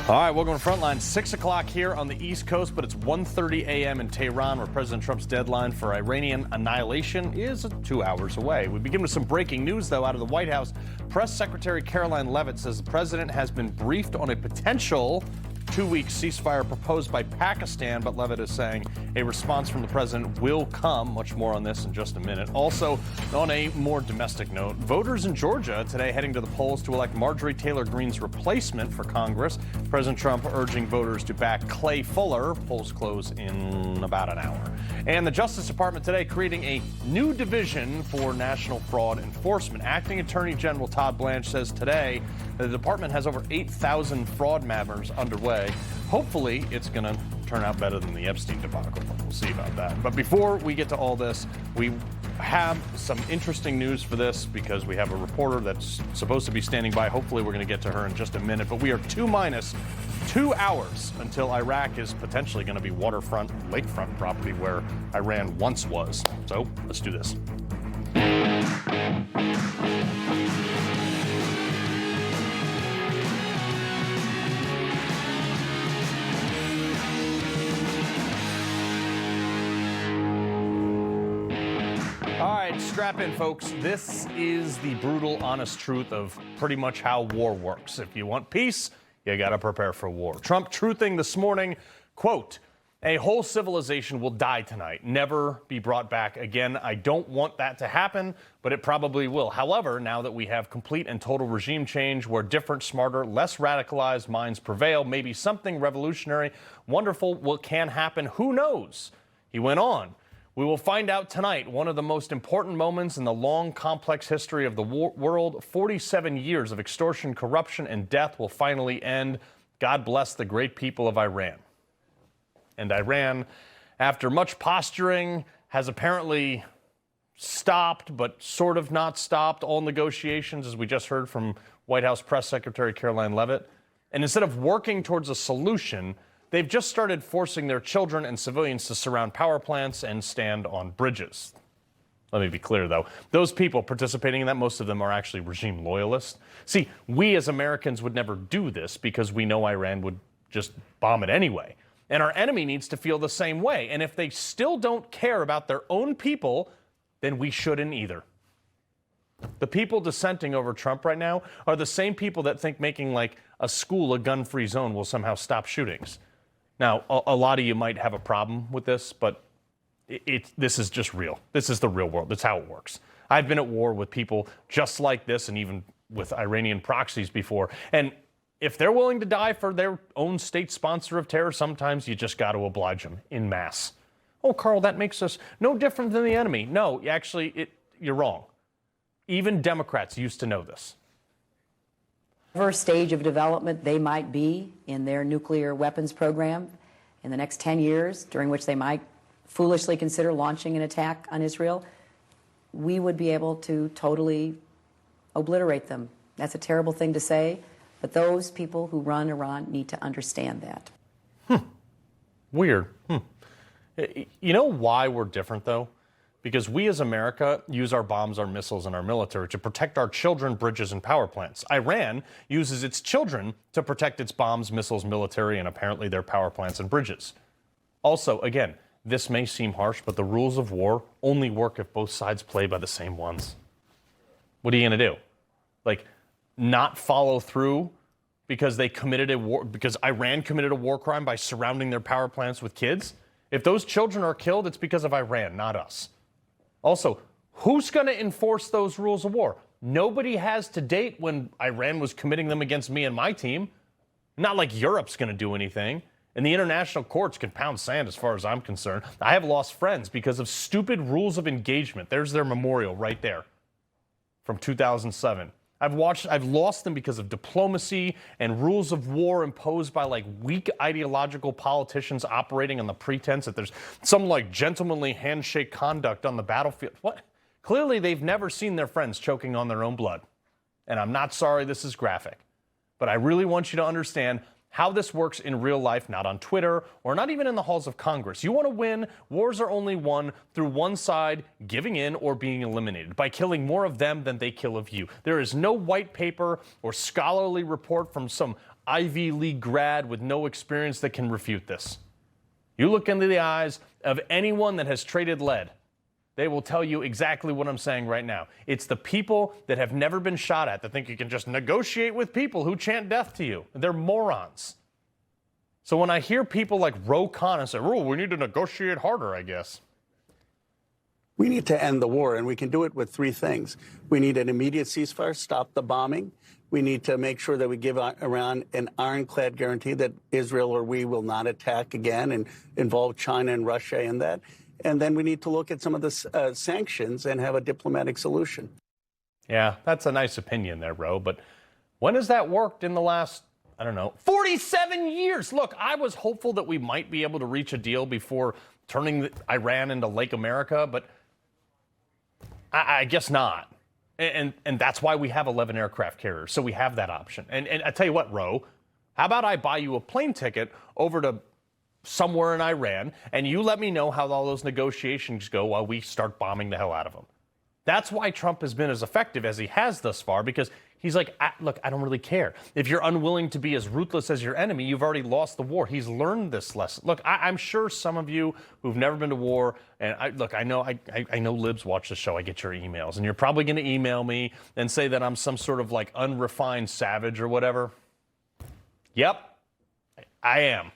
All right, welcome to Frontline. 6 o'clock here on the East Coast, but it's 1:30 a.m. in Tehran, where President Trump's deadline for Iranian annihilation is 2 hours away. We begin with some breaking news, though, out of the White House. Press Secretary Caroline Leavitt says the president has been briefed on a potential two-week ceasefire proposed by Pakistan, but Leavitt is saying a response from the president will come. Much more on this in just a minute. Also, on a more domestic note, voters in Georgia today heading to the polls to elect Marjorie Taylor Greene's replacement for Congress. President Trump urging voters to back Clay Fuller. Polls close in about an hour. And the Justice Department today creating a new division for national fraud enforcement. Acting Attorney General Todd Blanche says today the department has over 8,000 fraud matters underway. Hopefully, it's going to turn out better than the Epstein debacle. We'll see about that. But before we get to all this, we have some interesting news for this because we have a reporter that's supposed to be standing by. Hopefully, we're going to get to her in just a minute. But we are 2 hours until Iraq is potentially going to be waterfront, lakefront property where Iran once was. So let's do this. Strap in, folks. This is the brutal, honest truth of pretty much how war works. If you want peace, you got to prepare for war. Trump truthing this morning, quote, "A whole civilization will die tonight, never be brought back again. I don't want that to happen, but it probably will. However, now that we have complete and total regime change where different, smarter, less radicalized minds prevail, maybe something revolutionary, wonderful can happen. Who knows?" He went on. "We will find out tonight, one of the most important moments in the long, complex history of the world. 47 years of extortion, corruption, and death will finally end. God bless the great people of Iran." And Iran, after much posturing, has apparently stopped, but sort of not stopped, all negotiations, as we just heard from White House Press Secretary Caroline Leavitt. And instead of working towards a solution, they've just started forcing their children and civilians to surround power plants and stand on bridges. Let me be clear, though. Those people participating in that, most of them are actually regime loyalists. See, we as Americans would never do this because we know Iran would just bomb it anyway. And our enemy needs to feel the same way. And if they still don't care about their own people, then we shouldn't either. The people dissenting over Trump right now are the same people that think making like a school a gun-free zone will somehow stop shootings. Now, a lot of you might have a problem with this, but this is just real. This is the real world. That's how it works. I've been at war with people just like this and even with Iranian proxies before. And if they're willing to die for their own state sponsor of terror, sometimes you just got to oblige them en masse. Oh, Carl, that makes us no different than the enemy. No, actually, you're wrong. Even Democrats used to know this. Whatever stage of development they might be in their nuclear weapons program in the next 10 years, during which they might foolishly consider launching an attack on Israel, we would be able to totally obliterate them. That's a terrible thing to say, but those people who run Iran need to understand that. Weird. You know why we're different, though? Because we as America use our bombs, our missiles, and our military to protect our children, bridges, and power plants. Iran uses its children to protect its bombs, missiles, military, and apparently their power plants and bridges. Also, again, this may seem harsh, but the rules of war only work if both sides play by the same ones. What are you going to do? Like, not follow through because they committed a war, because Iran committed a war crime by surrounding their power plants with kids? If those children are killed, it's because of Iran, not us. Also, who's going to enforce those rules of war? Nobody has to date when Iran was committing them against me and my team. Not like Europe's going to do anything. And the international courts can pound sand as far as I'm concerned. I have lost friends because of stupid rules of engagement. There's their memorial right there from 2007. I've lost them because of diplomacy and rules of war imposed by like weak ideological politicians operating on the pretense that there's some like gentlemanly handshake conduct on the battlefield. What? Clearly they've never seen their friends choking on their own blood. And I'm not sorry this is graphic, but I really want you to understand how this works in real life, not on Twitter or not even in the halls of Congress. You want to win, wars are only won through one side giving in or being eliminated, by killing more of them than they kill of you. There is no white paper or scholarly report from some Ivy League grad with no experience that can refute this. You look into the eyes of anyone that has traded lead, they will tell you exactly what I'm saying right now. It's the people that have never been shot at that think you can just negotiate with people who chant death to you. They're morons. So when I hear people like Ro Khanna say, oh, we need to negotiate harder, I guess. We need to end the war, and we can do it with three things. We need an immediate ceasefire, stop the bombing. We need to make sure that we give Iran an ironclad guarantee that Israel or we will not attack again and involve China and Russia in that. And then we need to look at some of the sanctions and have a diplomatic solution. Yeah, that's a nice opinion there, Ro. But when has that worked in the last, 47 years? Look, I was hopeful that we might be able to reach a deal before turning Iran into Lake America, but I guess not. And that's why we have 11 aircraft carriers, so we have that option. And I tell you what, Ro, how about I buy you a plane ticket over to somewhere in Iran, and you let me know how all those negotiations go while we start bombing the hell out of them. That's why Trump has been as effective as he has thus far, because he's like, look, I don't really care. If you're unwilling to be as ruthless as your enemy, you've already lost the war. He's learned this lesson. Look, I'm sure some of you who've never been to war, and I know libs watch the show. I get your emails, and you're probably going to email me and say that I'm some sort of like unrefined savage or whatever. Yep, I am.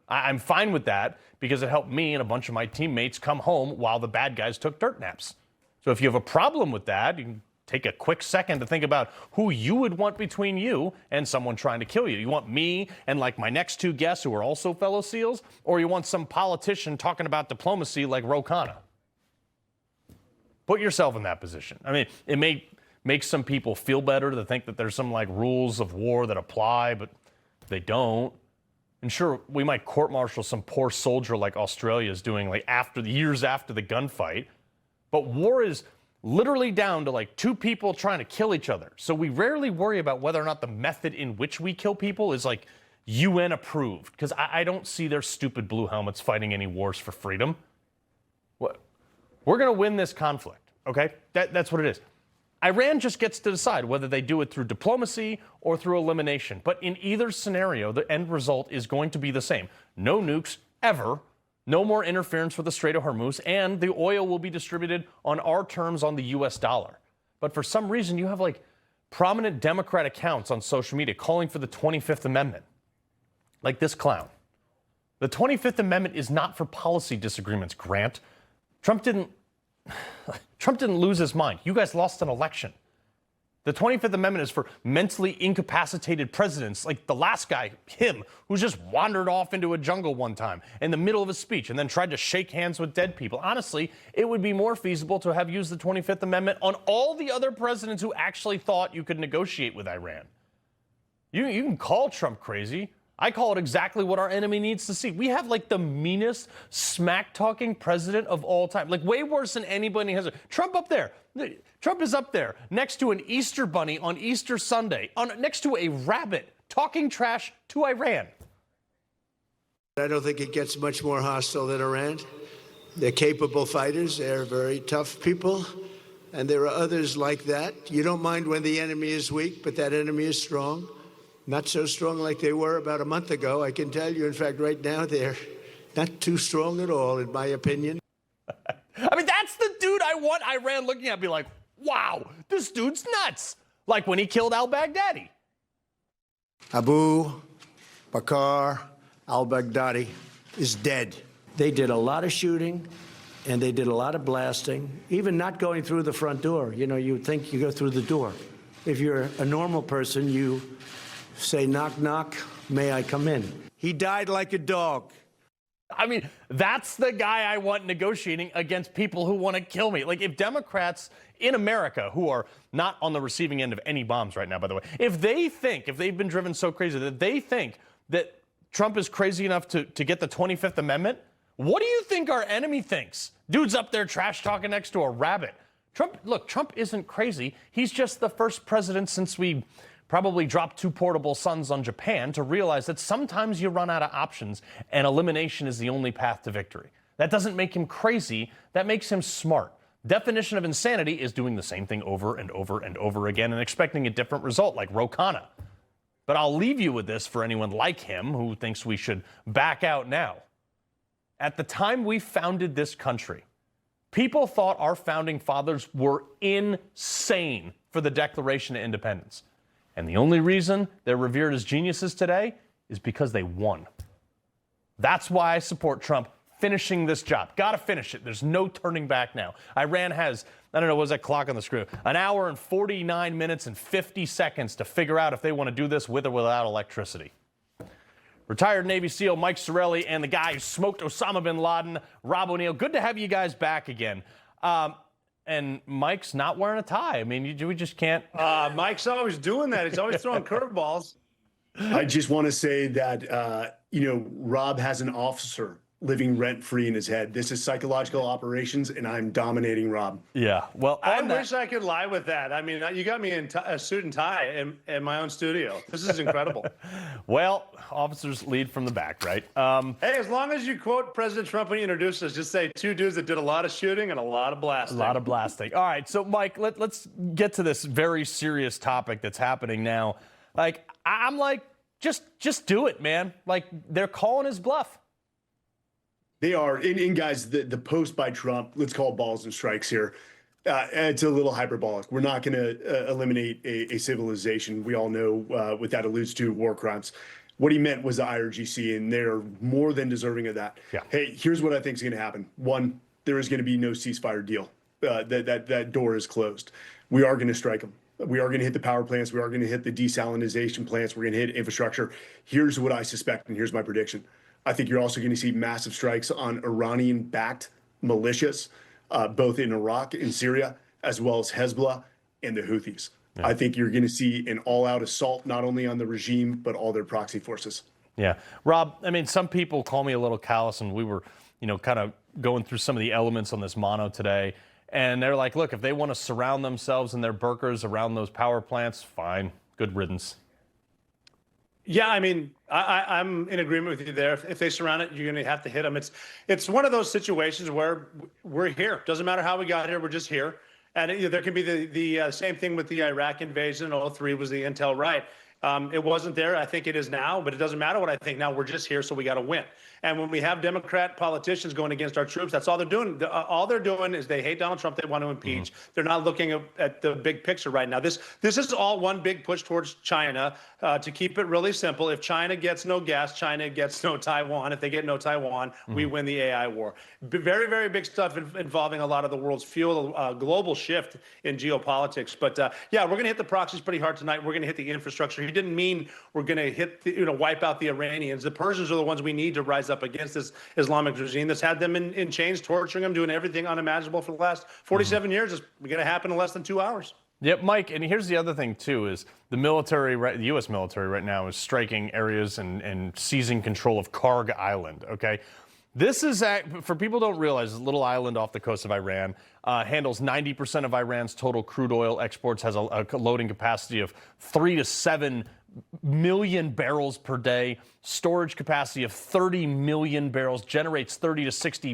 I'm fine with that because it helped me and a bunch of my teammates come home while the bad guys took dirt naps. So if you have a problem with that, you can take a quick second to think about who you would want between you and someone trying to kill you. You want me and like my next two guests who are also fellow SEALs, or you want some politician talking about diplomacy like Ro Khanna? Put yourself in that position. I mean, it may make some people feel better to think that there's some like rules of war that apply, but they don't. And sure, we might court-martial some poor soldier like Australia is doing like years after the gunfight, but war is literally down to like two people trying to kill each other. So we rarely worry about whether or not the method in which we kill people is like UN approved, because I don't see their stupid blue helmets fighting any wars for freedom. We're going to win this conflict, okay? That's what it is. Iran just gets to decide whether they do it through diplomacy or through elimination. But in either scenario, the end result is going to be the same. No nukes ever, no more interference with the Strait of Hormuz, and the oil will be distributed on our terms on the US dollar. But for some reason, you have like prominent Democrat accounts on social media calling for the 25th Amendment. Like this clown. The 25th Amendment is not for policy disagreements, Grant. Trump didn't lose his mind. You guys lost an election. The 25th Amendment is for mentally incapacitated presidents like the last guy, him, who just wandered off into a jungle one time in the middle of a speech and then tried to shake hands with dead people. Honestly, it would be more feasible to have used the 25th Amendment on all the other presidents who actually thought you could negotiate with Iran. You can call Trump crazy. I call it exactly what our enemy needs to see. We have like the meanest smack-talking president of all time. Like way worse than anybody has. Trump up there. Trump is up there next to an Easter bunny on Easter Sunday, next to a rabbit talking trash to Iran. I don't think it gets much more hostile than Iran. They're capable fighters. They're very tough people. And there are others like that. You don't mind when the enemy is weak, but that enemy is strong. Not so strong like they were about a month ago, I can tell you. In fact, right now, they're not too strong at all, in my opinion. I mean, that's the dude I want Iran looking at, be like, wow, this dude's nuts. Like when he killed al-Baghdadi. Abu Bakr al-Baghdadi is dead. They did a lot of shooting, and they did a lot of blasting, even not going through the front door. You know, you would think you go through the door. If you're a normal person, you say, knock, knock, may I come in? He died like a dog. I mean, that's the guy I want negotiating against people who want to kill me. Like, if Democrats in America, who are not on the receiving end of any bombs right now, by the way, if they've been driven so crazy that they think that Trump is crazy enough to get the 25th Amendment, what do you think our enemy thinks? Dude's up there trash talking next to a rabbit. Trump isn't crazy. He's just the first president since we probably dropped 2 portable suns on Japan to realize that sometimes you run out of options and elimination is the only path to victory. That doesn't make him crazy. That makes him smart. Definition of insanity is doing the same thing over and over and over again and expecting a different result, like Ro Khanna. But I'll leave you with this for anyone like him who thinks we should back out now. At the time we founded this country, people thought our founding fathers were insane for the Declaration of Independence. And the only reason they're revered as geniuses today is because they won. That's why I support Trump finishing this job. Got to finish it. There's no turning back now. Iran has, I don't know, what was that clock on the screen? An hour and 49 minutes and 50 seconds to figure out if they want to do this with or without electricity. Retired Navy SEAL Mike Sarraille and the guy who smoked Osama bin Laden, Rob O'Neill. Good to have you guys back again. And Mike's not wearing a tie. I mean, we just can't. Mike's always doing that. He's always throwing curveballs. I just want to say that, Rob has an officer living rent-free in his head. This is psychological operations, and I'm dominating Rob. Yeah, well, I wish I could lie with that. I mean, you got me in a suit and tie in my own studio. This is incredible. Well, officers lead from the back, right? Hey, as long as you quote President Trump when he introduced us, just say 2 dudes that did a lot of shooting and a lot of blasting. A lot of blasting. All right, so Mike, let's get to this very serious topic that's happening now. Like, I'm like, just do it, man. Like, they're calling his bluff. They are. And guys, the post by Trump, let's call it balls and strikes here. It's a little hyperbolic. We're not going to eliminate a civilization. We all know what that alludes to, war crimes. What he meant was the IRGC, and they're more than deserving of that. Yeah. Hey, here's what I think is going to happen. One, there is going to be no ceasefire deal. That door is closed. We are going to strike them. We are going to hit the power plants. We are going to hit the desalinization plants. We're going to hit infrastructure. Here's what I suspect, and here's my prediction. I think you're also going to see massive strikes on Iranian-backed militias, both in Iraq and Syria, as well as Hezbollah and the Houthis. Yeah. I think you're going to see an all-out assault, not only on the regime, but all their proxy forces. Yeah. Rob, I mean, some people call me a little callous, and we were, kind of going through some of the elements on this mono today. And they're like, look, if they want to surround themselves and their burkers around those power plants, fine. Good riddance. Yeah, I mean, I'm in agreement with you there. If they surround it, you're going to have to hit them. It's one of those situations where we're here. Doesn't matter how we got here. We're just here. And there can be the same thing with the Iraq invasion. 2003 was the intel right. It wasn't there. I think it is now, but it doesn't matter what I think now. We're just here, so we got to win. And when we have Democrat politicians going against our troops, that's all they're doing. All they're doing is they hate Donald Trump. They want to impeach. Mm-hmm. They're not looking at the big picture right now. This is all one big push towards China. To keep it really simple, if China gets no gas, China gets no Taiwan. If they get no Taiwan, we win the AI war. Very, very big stuff involving a lot of the world's fuel, global shift in geopolitics. But yeah, we're going to hit the proxies pretty hard tonight. We're going to hit the infrastructure. He didn't mean we're going to hit, wipe out the Iranians. The Persians are the ones we need to rise up against this Islamic regime that's had them in chains, torturing them, doing everything unimaginable for the last 47 years. It's going to happen in less than 2 hours. Yep, Mike, and here's the other thing, too, is the military, the U.S. military right now is striking areas and seizing control of Karg Island, okay? This is, for people who don't realize, this little island off the coast of Iran handles 90% of Iran's total crude oil exports, has a loading capacity of 3 to 7 million barrels per day, storage capacity of 30 million barrels, generates 30 to 60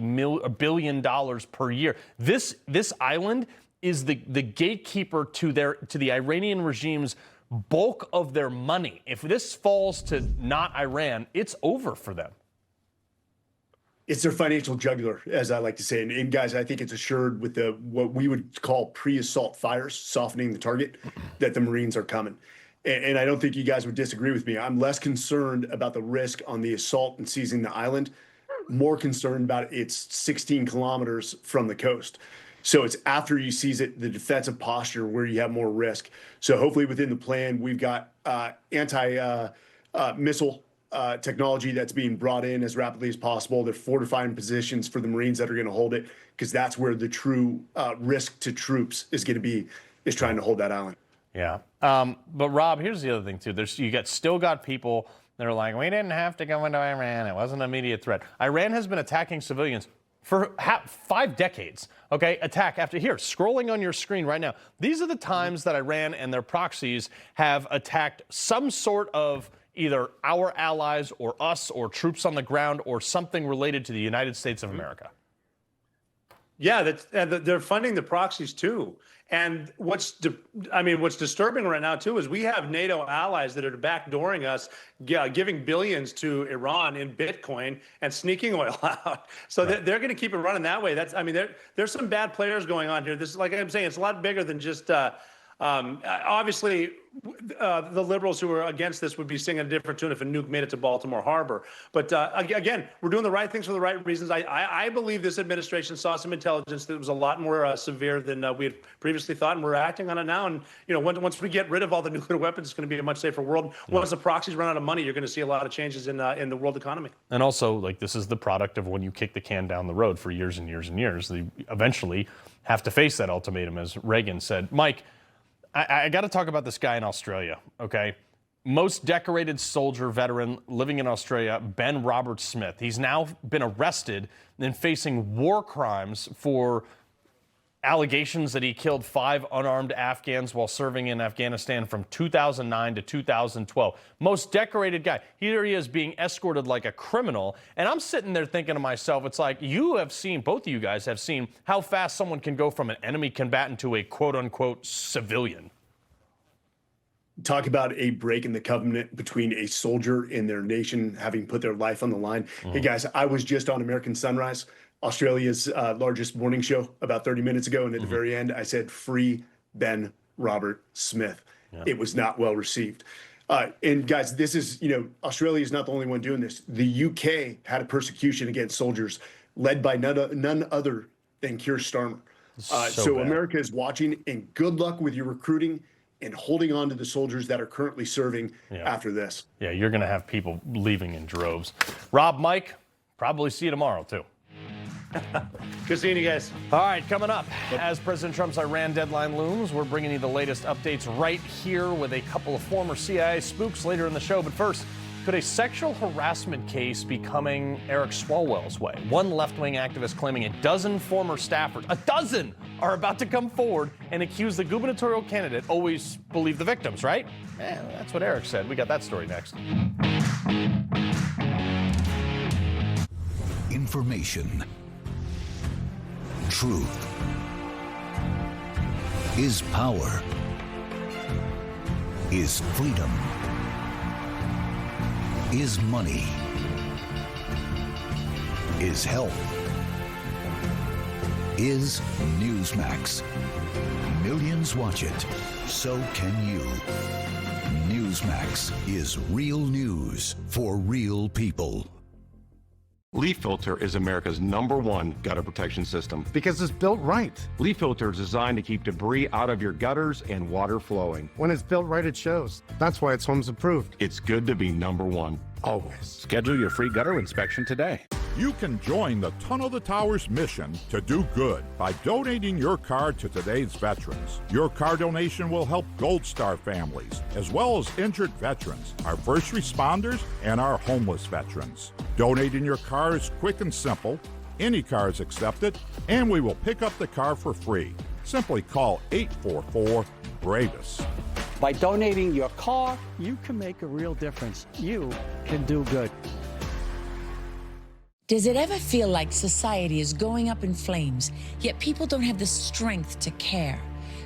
billion dollars per year. This island is the gatekeeper to the Iranian regime's bulk of their money. If this falls to not Iran, it's over for them. It's their financial jugular, as I like to say. And guys, I think it's assured with what we would call pre-assault fires, softening the target, that the Marines are coming. And I don't think you guys would disagree with me. I'm less concerned about the risk on the assault and seizing the island, more concerned about it's 16 kilometers from the coast. So it's after you seize it, the defensive posture, where you have more risk. So hopefully within the plan, we've got anti-missile technology that's being brought in as rapidly as possible. They're fortifying positions for the Marines that are going to hold it, because that's where the true risk to troops is going to be, is trying to hold that island. Yeah. But Rob, here's the other thing too. Still got people that are like, we didn't have to go into Iran. It wasn't an immediate threat. Iran has been attacking civilians for 5 decades. Okay, attack after here, scrolling on your screen right now. These are the times that Iran and their proxies have attacked some sort of either our allies or us or troops on the ground or something related to the United States of America. Yeah, they're funding the proxies too. And what's disturbing right now too is we have NATO allies that are backdooring us, giving billions to Iran in Bitcoin and sneaking oil out. So they're going to keep it running that way. There's some bad players going on here. This is, like I'm saying, it's a lot bigger than just. Obviously, the liberals who are against this would be singing a different tune if a nuke made it to Baltimore Harbor. But again, we're doing the right things for the right reasons. I believe this administration saw some intelligence that was a lot more severe than we had previously thought, and we're acting on it now. And once we get rid of all the nuclear weapons, it's going to be a much safer world. Once the proxies run out of money, you're going to see a lot of changes in the world economy. And also, like, this is the product of when you kick the can down the road for years and years and years. They eventually have to face that ultimatum, as Reagan said. Mike, I got to talk about this guy in Australia, okay? Most decorated soldier veteran living in Australia, Ben Robert Smythe. He's now been arrested and facing war crimes for allegations that he killed 5 unarmed Afghans while serving in Afghanistan from 2009 to 2012. Most decorated guy. Here he is being escorted like a criminal. And I'm sitting there thinking to myself, it's like, both of you guys have seen how fast someone can go from an enemy combatant to a quote unquote civilian. Talk about a break in the covenant between a soldier and their nation having put their life on the line. Hey guys, I was just on American Sunrise, Australia's largest morning show, about 30 minutes ago. And at the very end, I said, free Ben Robert Smythe. Yeah. It was not well received. And guys, this is, Australia is not the only one doing this. The UK had a persecution against soldiers led by none other than Keir Starmer. So America is watching, and good luck with your recruiting and holding on to the soldiers that are currently serving after this. Yeah, you're going to have people leaving in droves. Rob, Mike, probably see you tomorrow, too. Good seeing you guys. All right, coming up, as President Trump's Iran deadline looms, we're bringing you the latest updates right here with a couple of former CIA spooks later in the show. But first, could a sexual harassment case be coming Eric Swalwell's way? One left-wing activist claiming a dozen former staffers, are about to come forward and accuse the gubernatorial candidate. Always believe the victims, right? That's what Eric said. We got that story next. Information. Truth is power, is freedom, is money, is health, is Newsmax. Millions watch it, so can you. Newsmax is real news for real people. Leaf Filter is America's #1 gutter protection system. Because it's built right. Leaf Filter is designed to keep debris out of your gutters and water flowing. When it's built right, it shows. That's why it's Homes Approved. It's good to be #1. Always. Schedule your free gutter inspection today. You can join the Tunnel to Towers mission to do good by donating your car to today's veterans. Your car donation will help Gold Star families, as well as injured veterans, our first responders, and our homeless veterans. Donating your car is quick and simple. Any car is accepted, and we will pick up the car for free. Simply call 844-BRAVES. By donating your car, you can make a real difference. You can do good. Does it ever feel like society is going up in flames, yet people don't have the strength to care?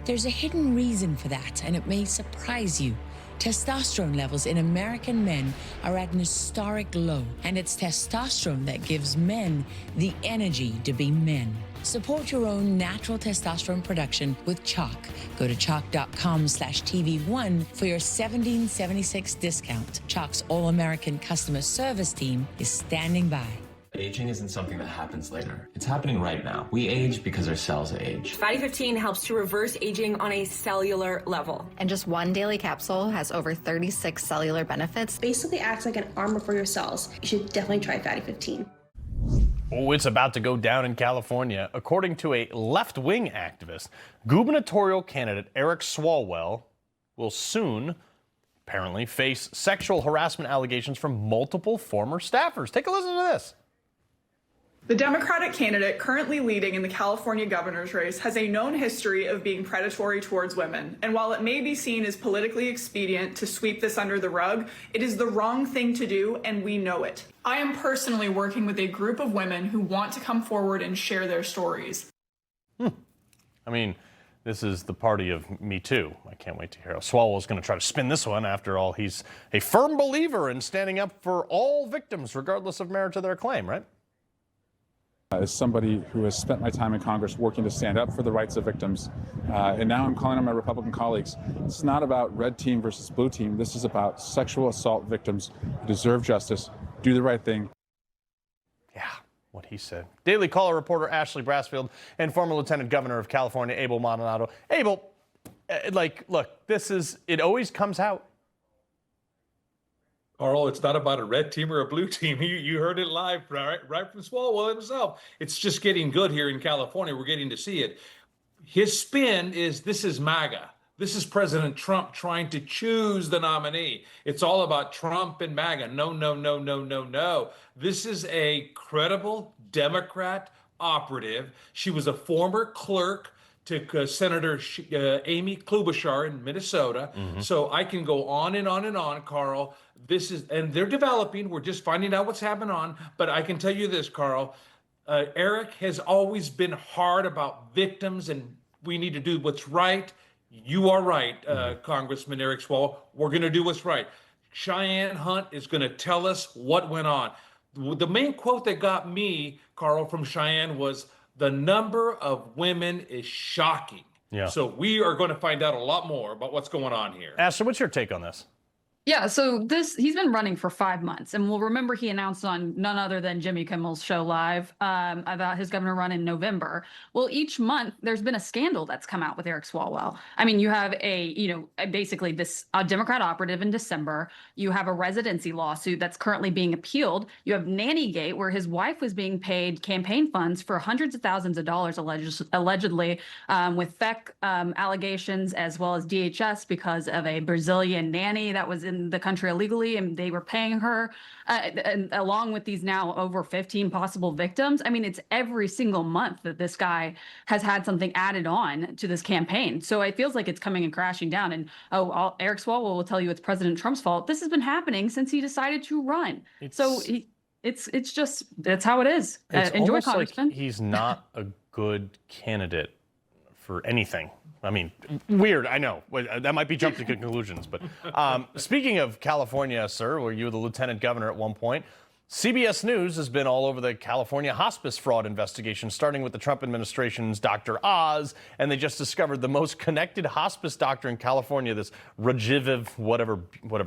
There's a hidden reason for that, and it may surprise you. Testosterone levels in American men are at an historic low, and it's testosterone that gives men the energy to be men. Support your own natural testosterone production with Chalk. Go to chalk.com/TV1 for your $17.76 discount. Chalk's all-American customer service team is standing by. Aging isn't something that happens later. It's happening right now. We age because our cells age. Fatty 15 helps to reverse aging on a cellular level. And just one daily capsule has over 36 cellular benefits. Basically acts like an armor for your cells. You should definitely try Fatty 15. Oh, it's about to go down in California. According to a left-wing activist, gubernatorial candidate Eric Swalwell will soon apparently face sexual harassment allegations from multiple former staffers. Take a listen to this. The Democratic candidate currently leading in the California governor's race has a known history of being predatory towards women. And while it may be seen as politically expedient to sweep this under the rug, it is the wrong thing to do, and we know it. I am personally working with a group of women who want to come forward and share their stories. I mean, this is the party of Me Too. I can't wait to hear how Swalwell is going to try to spin this one. After all, he's a firm believer in standing up for all victims, regardless of merit to their claim, right? As somebody who has spent my time in Congress working to stand up for the rights of victims, and now I'm calling on my Republican colleagues, it's not about red team versus blue team. This is about sexual assault victims who deserve justice. Do the right thing. Yeah, what he said. Daily Caller reporter Ashley Brasfield and former Lieutenant Governor of California, Abel Maldonado. Abel, look, it always comes out. Carl, it's not about a red team or a blue team. You heard it live, right from Swalwell himself. It's just getting good here in California. We're getting to see it. His spin is, this is MAGA. This is President Trump trying to choose the nominee. It's all about Trump and MAGA. No, no, no, no, no, no. This is a credible Democrat operative. She was a former clerk to Senator Amy Klobuchar in Minnesota. So I can go on and on and on, Carl. And they're developing. We're just finding out what's happening on. But I can tell you this, Carl. Eric has always been hard about victims, and we need to do what's right. You are right, Congressman Eric Swalwell. We're going to do what's right. Cheyenne Hunt is going to tell us what went on. The main quote that got me, Carl, from Cheyenne was, the number of women is shocking. Yeah. So we are going to find out a lot more about what's going on here. Ashley, what's your take on this? Yeah, so he's been running for 5 months, and we'll remember he announced on none other than Jimmy Kimmel's show live about his governor run in November. Well, each month there's been a scandal that's come out with Eric Swalwell. I mean, you have basically this Democrat operative in December. You have a residency lawsuit that's currently being appealed. You have Nannygate, where his wife was being paid campaign funds for hundreds of thousands of dollars allegedly with FEC allegations, as well as DHS because of a Brazilian nanny that was in the country illegally, and they were paying her, and along with these now over 15 possible victims. I mean, it's every single month that this guy has had something added on to this campaign. So it feels like it's coming and crashing down. And Eric Swalwell will tell you it's President Trump's fault. This has been happening since he decided to run. It's just, that's how it is. Enjoy, Congressman. Like he's not a good candidate for anything. I mean, weird, I know. That might be jumping to conclusions. But speaking of California, sir, where you were the lieutenant governor at one point, CBS News has been all over the California hospice fraud investigation, starting with the Trump administration's Dr. Oz, and they just discovered the most connected hospice doctor in California, this Rajiv, whatever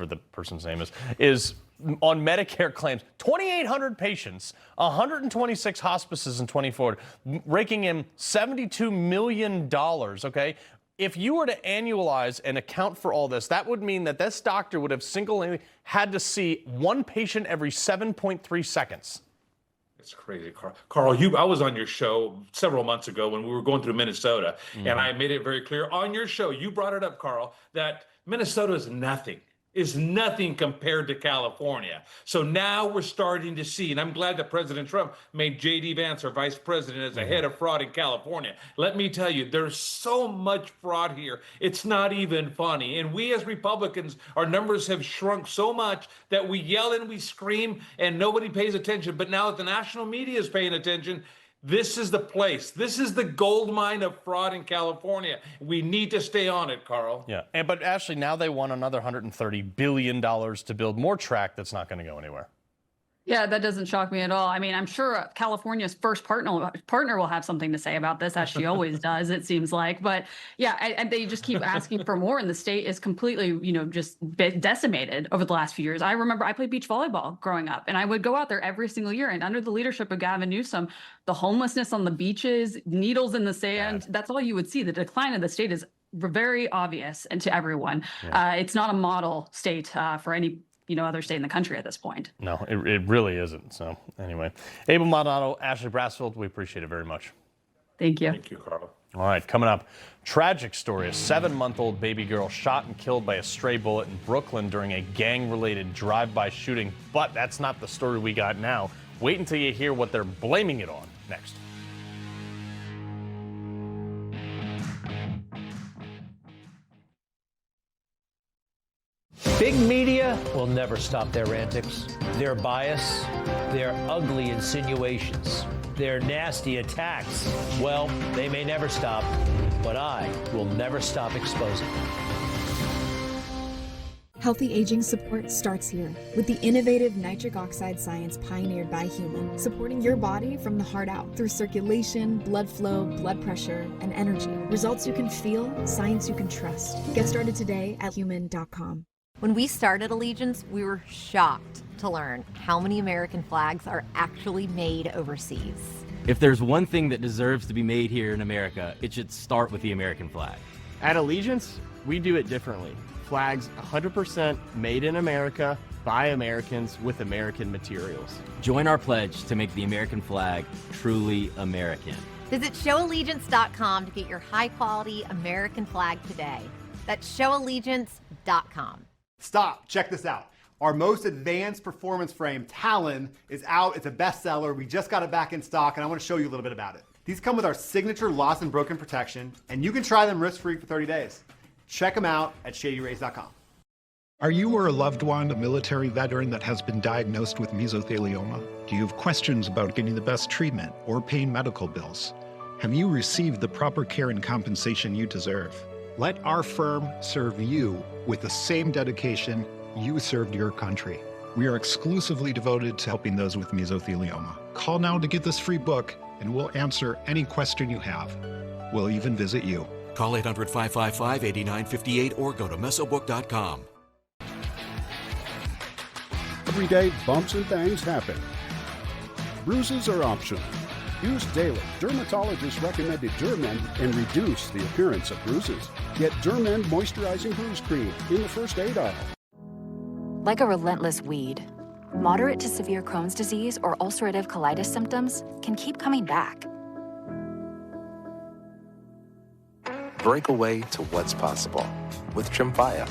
the person's name is on Medicare claims 2,800 patients, 126 hospices in 24, raking in $72 million, okay? If you were to annualize and account for all this, that would mean that this doctor would have single-handedly had to see one patient every 7.3 seconds. It's crazy, Carl. Carl, I was on your show several months ago when we were going through Minnesota, and I made it very clear on your show, you brought it up, Carl, that Minnesota is nothing compared to California. So now we're starting to see, and I'm glad that President Trump made J.D. Vance our vice president as a head of fraud in California. Let me tell you, there's so much fraud here. It's not even funny. And we as Republicans, our numbers have shrunk so much that we yell and we scream and nobody pays attention. But now that the national media is paying attention, this is the place. This is the gold mine of fraud in California. We need to stay on it, Carl. Yeah, but Ashley, now they want another $130 billion to build more track that's not going to go anywhere. Yeah, that doesn't shock me at all. I mean, I'm sure California's first partner will have something to say about this, as she always does, it seems like. But yeah, and they just keep asking for more, and the state is completely, just decimated over the last few years. I remember I played beach volleyball growing up, and I would go out there every single year. And under the leadership of Gavin Newsom, the homelessness on the beaches, needles in the sand, that's all you would see. The decline of the state is very obvious and to everyone. Yeah. It's not a model state for any other state in the country at this point. No, it really isn't. So anyway, Abel Maldonado, Ashley Brasfield, we appreciate it very much. Thank you. Thank you, Carl. All right, coming up, tragic story. A 7-month-old baby girl shot and killed by a stray bullet in Brooklyn during a gang-related drive-by shooting. But that's not the story we got now. Wait until you hear what they're blaming it on next. Big media will never stop their antics, their bias, their ugly insinuations, their nasty attacks. Well, they may never stop, but I will never stop exposing them. Healthy aging support starts here with the innovative nitric oxide science pioneered by Human, supporting your body from the heart out through circulation, blood flow, blood pressure, and energy. Results you can feel, science you can trust. Get started today at human.com. When we started Allegiance, we were shocked to learn how many American flags are actually made overseas. If there's one thing that deserves to be made here in America, it should start with the American flag. At Allegiance, we do it differently. Flags 100% made in America by Americans with American materials. Join our pledge to make the American flag truly American. Visit showallegiance.com to get your high-quality American flag today. That's showallegiance.com. Stop, check this out. Our most advanced performance frame, Talon, is out. It's a bestseller. We just got it back in stock, and I want to show you a little bit about it. These come with our signature lost and broken protection, and you can try them risk-free for 30 days. Check them out at shadyrays.com. Are you or a loved one a military veteran that has been diagnosed with mesothelioma? Do you have questions about getting the best treatment or paying medical bills? Have you received the proper care and compensation you deserve? Let our firm serve you with the same dedication you served your country. We are exclusively devoted to helping those with mesothelioma. Call now to get this free book, and we'll answer any question you have. We'll even visit you. Call 800-555-8958 or go to mesobook.com. Every day, bumps and bangs happen. Bruises are optional. Use daily dermatologist-recommended Dermend and reduce the appearance of bruises. Get Dermend Moisturizing Bruise Cream in the first aid aisle. Like a relentless weed, moderate to severe Crohn's disease or ulcerative colitis symptoms can keep coming back. Break away to what's possible with Tremfya.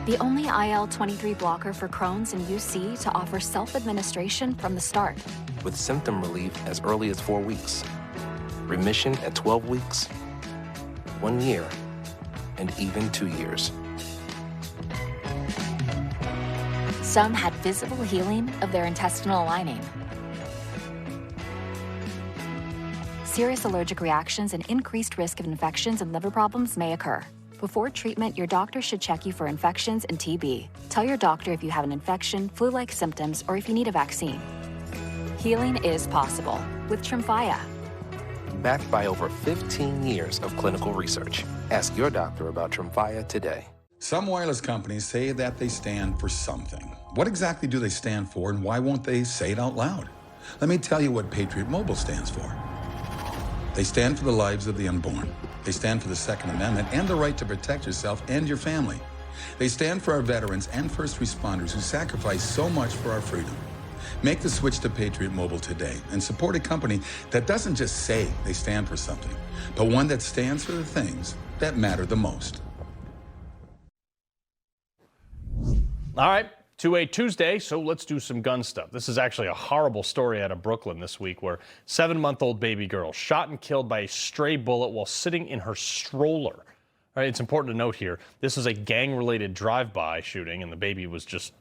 The only IL-23 blocker for Crohn's and UC to offer self-administration from the start. With symptom relief as early as 4 weeks, remission at 12 weeks, 1 year, and even 2 years. Some had visible healing of their intestinal lining. Serious allergic reactions and increased risk of infections and liver problems may occur. Before treatment, your doctor should check you for infections and TB. Tell your doctor if you have an infection, flu-like symptoms, or if you need a vaccine. Healing is possible with Tremfya. Backed by over 15 years of clinical research. Ask your doctor about Tremfya today. Some wireless companies say that they stand for something. What exactly do they stand for, and why won't they say it out loud? Let me tell you what Patriot Mobile stands for. They stand for the lives of the unborn. They stand for the Second Amendment and the right to protect yourself and your family. They stand for our veterans and first responders who sacrifice so much for our freedom. Make the switch to Patriot Mobile today and support a company that doesn't just say they stand for something, but one that stands for the things that matter the most. All right, 2A Tuesday, so let's do some gun stuff. This is actually a horrible story out of Brooklyn this week where 7-month-old baby girl shot and killed by a stray bullet while sitting in her stroller. All right, it's important to note here, this is a gang-related drive-by shooting, and the baby was just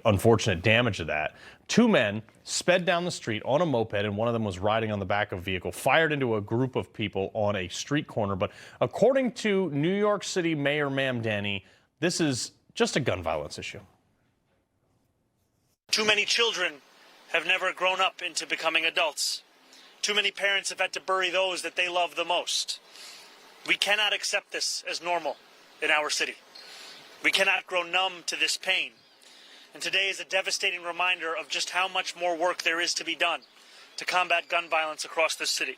unfortunate damage to that. 2 men sped down the street on a moped, and one of them was riding on the back of a vehicle, fired into a group of people on a street corner. But according to New York City Mayor Mamdani, this is just a gun violence issue. Too many children have never grown up into becoming adults. Too many parents have had to bury those that they love the most. We cannot accept this as normal in our city. We cannot grow numb to this pain. And today is a devastating reminder of just how much more work there is to be done to combat gun violence across this city.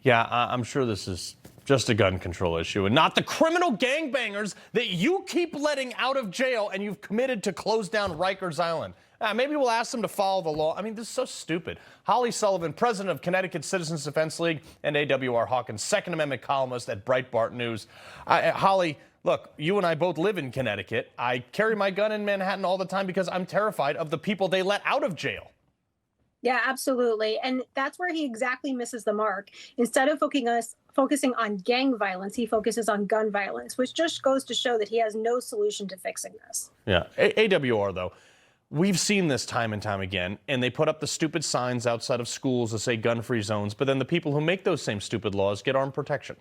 Yeah, I'm sure this is just a gun control issue and not the criminal gangbangers that you keep letting out of jail and you've committed to close down Rikers Island. Maybe we'll ask them to follow the law. I mean, this is so stupid. Holly Sullivan, president of Connecticut Citizens Defense League and AWR Hawkins, Second Amendment columnist at Breitbart News. Holly, look, you and I both live in Connecticut. I carry my gun in Manhattan all the time because I'm terrified of the people they let out of jail. Yeah, absolutely. And that's where he exactly misses the mark. Instead of focusing on gang violence, he focuses on gun violence, which just goes to show that he has no solution to fixing this. Yeah. AWR, though, we've seen this time and time again, and they put up the stupid signs outside of schools that say gun-free zones, but then the people who make those same stupid laws get armed protection.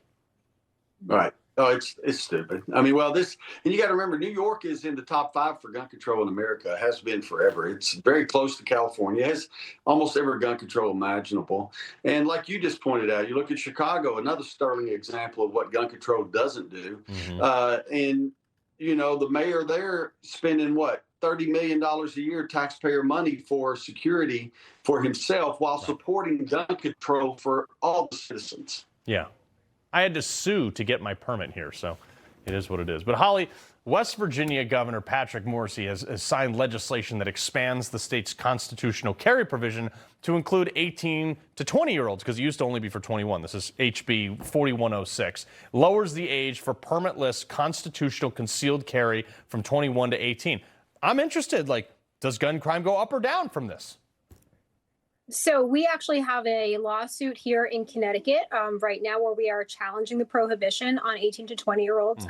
Right. Oh, it's stupid. I mean, well, and you got to remember, New York is in the top 5 for gun control in America. Has been forever. It's very close to California. It has almost every gun control imaginable. And like you just pointed out, you look at Chicago, another sterling example of what gun control doesn't do. And, you know, the mayor there spending what? $30 million a year taxpayer money for security for himself while supporting gun control for all the citizens. Yeah. I had to sue to get my permit here, so it is what it is. But Holly, West Virginia Governor Patrick Morrisey has signed legislation that expands the state's constitutional carry provision to include 18 to 20-year-olds, because it used to only be for 21. This is HB 4106. Lowers the age for permitless constitutional concealed carry from 21 to 18. I'm interested, like, does gun crime go up or down from this? So we actually have a lawsuit here in Connecticut right now where we are challenging the prohibition on 18 to 20-year-olds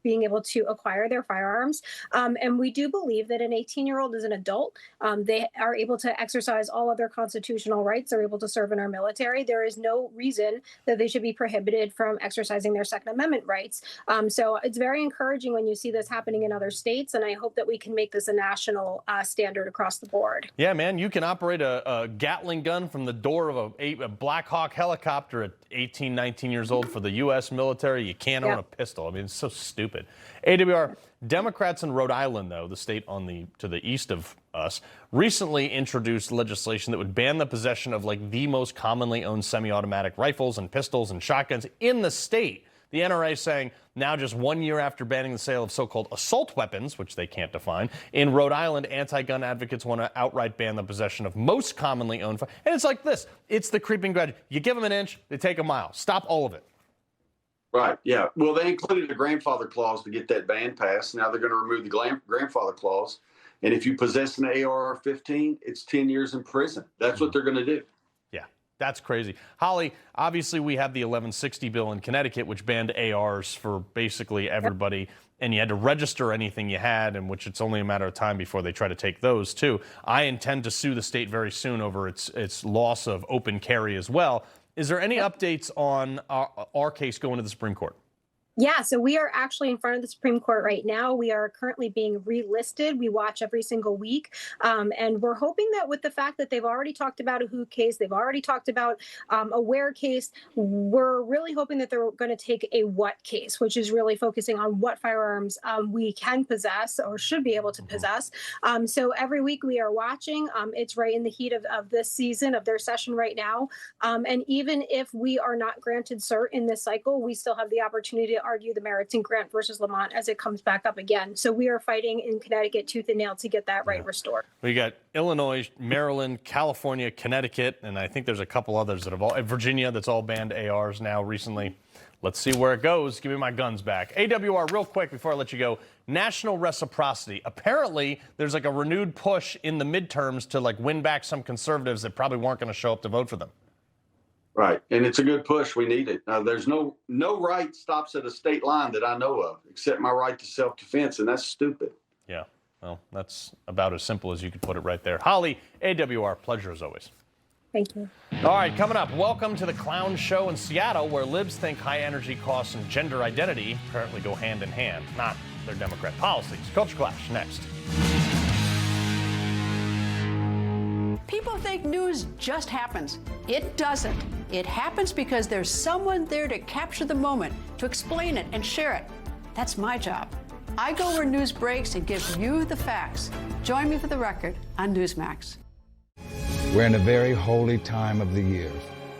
being able to acquire their firearms. And we do believe that an 18-year-old is an adult. They are able to exercise all of their constitutional rights. They're able to serve in our military. There is no reason that they should be prohibited from exercising their Second Amendment rights. So it's very encouraging when you see this happening in other states. And I hope that we can make this a national standard across the board. Yeah, man, you can operate a Gatling gun from the door of a Black Hawk helicopter at 18, 19 years old for the U.S. military. You can't own a pistol. I mean, it's so stupid. AWR, Democrats in Rhode Island, though, the state to the east of us, recently introduced legislation that would ban the possession of like the most commonly owned semi-automatic rifles and pistols and shotguns in the state. The NRA saying now, just 1 year after banning the sale of so-called assault weapons, which they can't define, in Rhode Island, anti-gun advocates want to outright ban the possession of most commonly owned. And it's like this. It's the creeping graduate. You give them an inch, they take a mile. Stop all of it. Right, yeah. Well, they included a grandfather clause to get that ban passed. Now they're going to remove the grandfather clause. And if you possess an AR-15, it's 10 years in prison. That's what they're going to do. That's crazy. Holly, obviously we have the 1160 bill in Connecticut, which banned ARs for basically everybody, and you had to register anything you had, and which it's only a matter of time before they try to take those too. I intend to sue the state very soon over its loss of open carry as well. Is there any updates on our case going to the Supreme Court? Yeah, so we are actually in front of the Supreme Court right now. We are currently being relisted. We watch every single week. And we're hoping that with the fact that they've already talked about a who case, they've already talked about a where case, we're really hoping that they're going to take a what case, which is really focusing on what firearms we can possess or should be able to possess. So every week we are watching. It's right in the heat of this season, of their session right now. And even if we are not granted cert in this cycle, we still have the opportunity to argue the merits in Grant versus Lamont as it comes back up again. So we are fighting in Connecticut tooth and nail to get that right restored. We got Illinois, Maryland, California, Connecticut, and I think there's a couple others that have all, Virginia, that's all banned ARs now recently. Let's see where it goes. Give me my guns back. AWR, real quick before I let you go, national reciprocity. Apparently, there's like a renewed push in the midterms to like win back some conservatives that probably weren't going to show up to vote for them. Right, and it's a good push. We need it. There's no right stops at a state line that I know of, except my right to self-defense, and that's stupid. Yeah, well, that's about as simple as you could put it right there. Holly, AWR, pleasure as always. Thank you. All right, coming up, welcome to the Clown Show in Seattle, where libs think high energy costs and gender identity apparently go hand in hand, not their Democrat policies. Culture Clash, next. People think news just happens. It doesn't. It happens because there's someone there to capture the moment, to explain it and share it. That's my job. I go where news breaks and give you the facts. Join me for the record on Newsmax. We're in a very holy time of the year.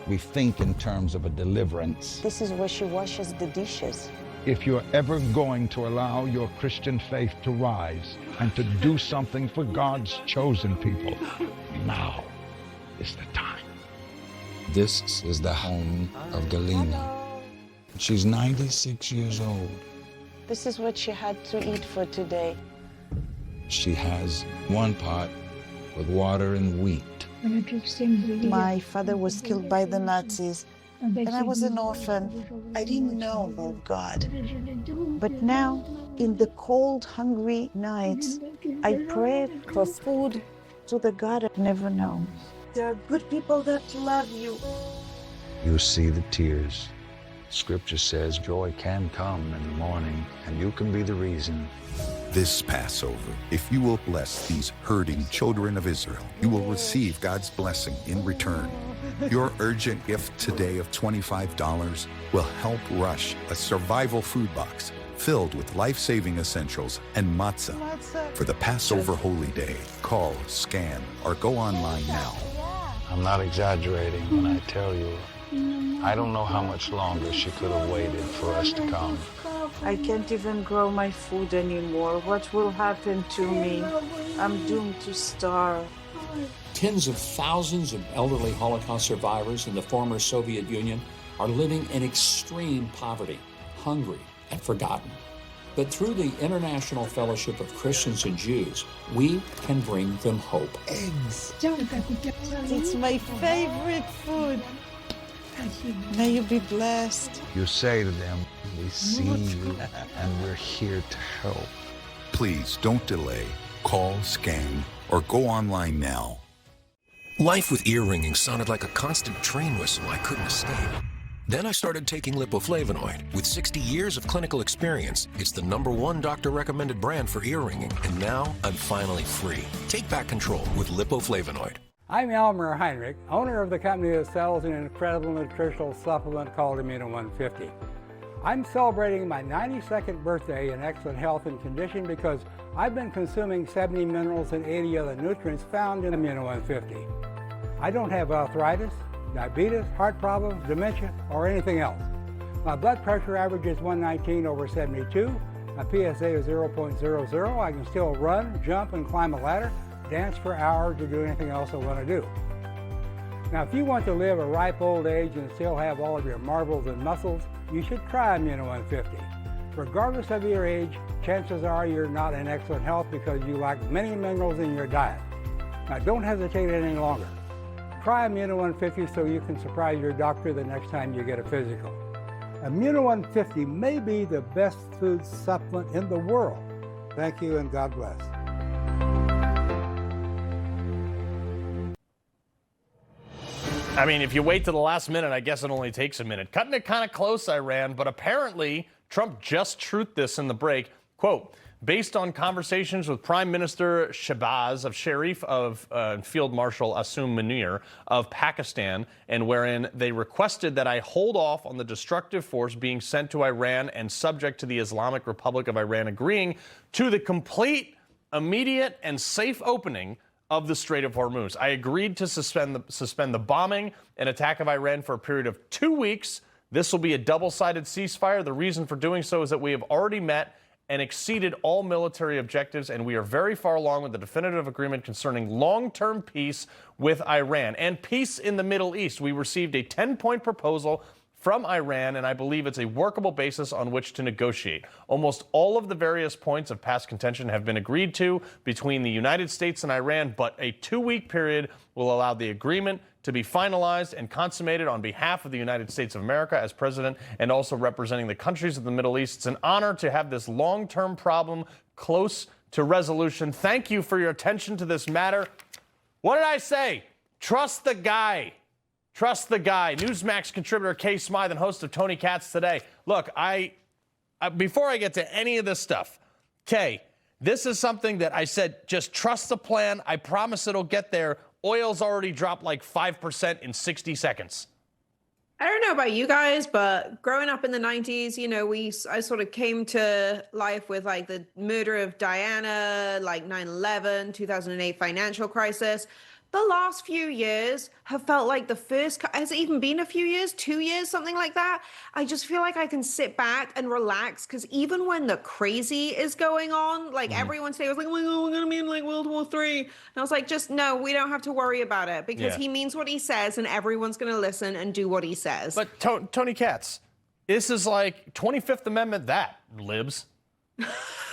We think in terms of a deliverance. This is where she washes the dishes. If you're ever going to allow your Christian faith to rise and to do something for God's chosen people, now is the time. This is the home of Galena. She's 96 years old. This is what she had to eat for today. She has one pot with water and wheat. My father was killed by the Nazis, and I was an orphan. I didn't know about God. But now, in the cold, hungry nights, I pray for food to the God I've never known. There are good people that love you. You see the tears. Scripture says joy can come in the morning, and you can be the reason. This Passover, if you will bless these hurting children of Israel, you will receive God's blessing in return. Your urgent gift today of $25 will help rush a survival food box filled with life-saving essentials and matzah. For the Passover Holy Day, call, scan, or go online now. I'm not exaggerating when I tell you, I don't know how much longer she could have waited for us to come. I can't even grow my food anymore. What will happen to me? I'm doomed to starve. Tens of thousands of elderly Holocaust survivors in the former Soviet Union are living in extreme poverty, hungry, and forgotten. But through the International Fellowship of Christians and Jews, we can bring them hope. Eggs. It's my favorite food. May you be blessed. You say to them, we see you and we're here to help. Please don't delay. Call, scan, or go online now. Life with ear ringing sounded like a constant train whistle I couldn't escape. Then I started taking lipoflavonoid. With 60 years of clinical experience, it's the #1 doctor-recommended brand for ear ringing, and now I'm finally free. Take back control with lipoflavonoid. I'm Elmer Heinrich, owner of the company that sells an incredible nutritional supplement called Amino 150. I'm celebrating my 92nd birthday in excellent health and condition because I've been consuming 70 minerals and 80 other nutrients found in Amino 150. I don't have arthritis, diabetes, heart problems, dementia, or anything else. My blood pressure average is 119/72. My PSA is 0.00. I can still run, jump, and climb a ladder, dance for hours, or do anything else I want to do. Now, if you want to live a ripe old age and still have all of your marbles and muscles, you should try Amino 150. Regardless of your age, chances are you're not in excellent health because you lack many minerals in your diet. Now, don't hesitate any longer. Try Amino 150 so you can surprise your doctor the next time you get a physical. Amino 150 may be the best food supplement in the world. Thank you and God bless. I mean, if you wait to the last minute, I guess it only takes a minute. Cutting it kind of close, Iran, but apparently Trump just truthed this in the break. Quote, based on conversations with Prime Minister Shehbaz Sharif of Field Marshal Asum Munir of Pakistan, and wherein they requested that I hold off on the destructive force being sent to Iran and subject to the Islamic Republic of Iran agreeing to the complete, immediate, and safe opening of the Strait of Hormuz. I agreed to suspend the bombing and attack of Iran for a period of 2 weeks. This will be a double-sided ceasefire. The reason for doing so is that we have already met and exceeded all military objectives, and we are very far along with the definitive agreement concerning long-term peace with Iran and peace in the Middle East. We received a 10-point proposal from Iran, and I believe it's a workable basis on which to negotiate. Almost all of the various points of past contention have been agreed to between the United States and Iran, but a 2-week period will allow the agreement to be finalized and consummated on behalf of the United States of America as president and also representing the countries of the Middle East. It's an honor to have this long-term problem close to resolution. Thank you for your attention to this matter. What did I say? Trust the guy. Trust the guy. Newsmax contributor Kay Smythe and host of Tony Katz Today. Look, before I get to any of this stuff, Kay, this is something that I said, just trust the plan. I promise it'll get there. Oil's already dropped like 5% in 60 seconds. I don't know about you guys, but growing up in the 90s, you know, I sort of came to life with like the murder of Diana, like 9/11, 2008 financial crisis. The last few years have felt like the first, has it even been a few years, 2 years, something like that? I just feel like I can sit back and relax because even when the crazy is going on, like everyone today was like, oh my God, we're going to be in like World War III. And I was like, just no, we don't have to worry about it because he means what he says and everyone's going to listen and do what he says. But Tony Katz, this is like 25th Amendment that, libs.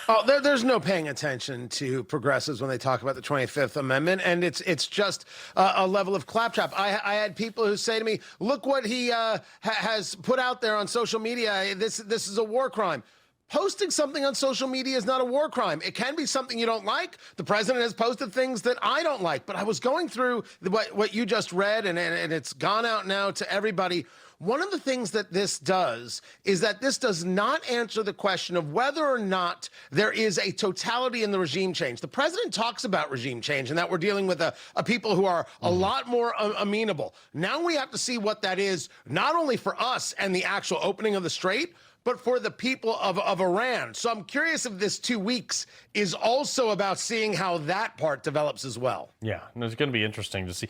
Oh, there's no paying attention to progressives when they talk about the 25th Amendment, and it's just a level of claptrap. I had people who say to me, look what he has put out there on social media. This is a war crime. Posting something on social media is not a war crime. It can be something you don't like. The president has posted things that I don't like, but I was going through what you just read, and it's gone out now to everybody. One of the things that this does is that this does not answer the question of whether or not there is a totality in the regime change. The president talks about regime change and that we're dealing with a people who are a lot more amenable. Now we have to see what that is, not only for us and the actual opening of the strait, but for the people of Iran. So I'm curious if this 2 weeks is also about seeing how that part develops as well. Yeah, it's going to be interesting to see.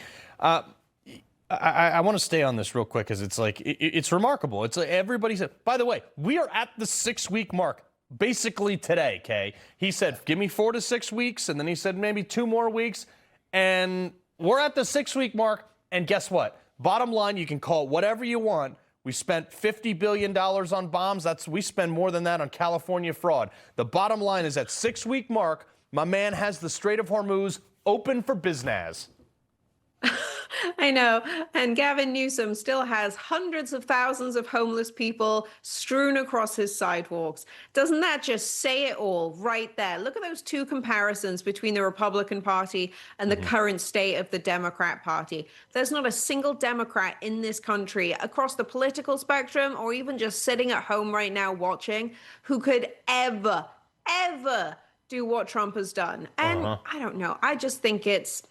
I want to stay on this real quick because it's like, it's remarkable. It's like everybody said, by the way, we are at the 6-week mark basically today, Kay. He said, give me 4 to 6 weeks. And then he said, maybe 2 more weeks. And we're at the 6-week mark. And guess what? Bottom line, you can call it whatever you want. We spent $50 billion on bombs. We spend more than that on California fraud. The bottom line is at 6-week mark, my man has the Strait of Hormuz open for business. I know. And Gavin Newsom still has hundreds of thousands of homeless people strewn across his sidewalks. Doesn't that just say it all right there? Look at those 2 comparisons between the Republican Party and the current state of the Democrat Party. There's not a single Democrat in this country across the political spectrum or even just sitting at home right now watching who could ever do what Trump has done. And I don't know. I just think it's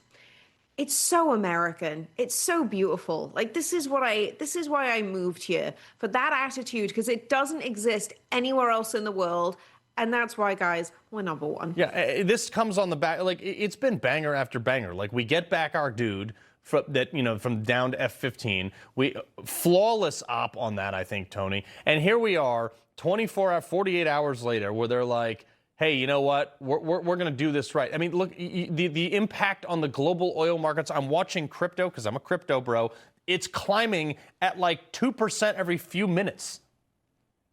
so American. It's so beautiful. Like, this is why I moved here, for that attitude, because it doesn't exist anywhere else in the world. And that's why, guys, we're number one. Yeah, this comes on the back. Like, it's been banger after banger. Like, we get back our dude from down to F-15. Flawless op on that, I think, Tony. And here we are 48 hours later where they're like, hey, you know what? We're going to do this right. I mean, look, the impact on the global oil markets. I'm watching crypto because I'm a crypto bro. It's climbing at like 2% every few minutes.